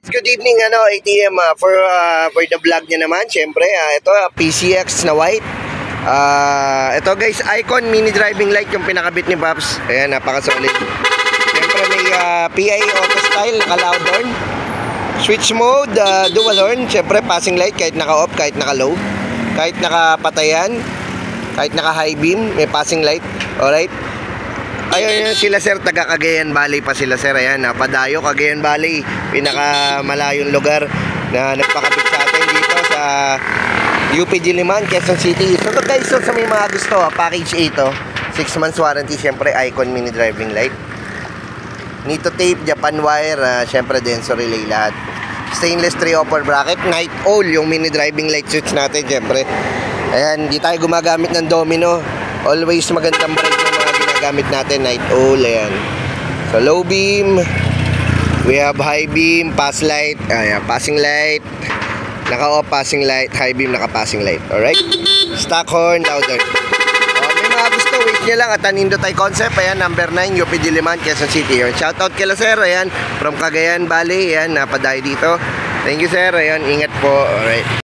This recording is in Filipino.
Good evening, ATM, for the vlog niya naman. Syempre, ito, PCX na white. Ito guys, Icon mini driving light yung pinakabit ni Pops. Ayan, napaka-solid. Syempre may PI auto style, naka-loud horn. Switch mode, dual horn. Syempre passing light kahit naka-off, kahit naka-low. Kahit naka-patayan, kahit naka-high beam, may passing light. Alright. Ayun sila sir, taga Cagayan Valley pa sila sir. Ayan, Padayo, Cagayan Valley, pinakamalayong lugar na nagpakabit sa atin dito sa UP Diliman, Quezon City. So guys, sa may mga gusto, package A to, 6 months warranty, syempre Icon mini driving light, Nito tape, Japan wire, syempre Denso relay lahat. Stainless 3 upper bracket, night owl yung mini driving light switch natin syempre. Ayan, di tayo gumagamit ng domino. Always magandang bright yung mga ginagamit natin, night owl. Ayan. So low beam, we have high beam, pass light, ayan, passing light, naka-off passing light, high beam, naka-passing light. Alright? Stock horn, louder. May mga gusto, wait nyo lang at Indotai Concept. Ayan, number 9, UP Diliman, Quezon City. Shoutout kila sir, ayan, from Cagayan Valley. Ayan, napadayo dito. Thank you sir, ayan, ingat po. Alright.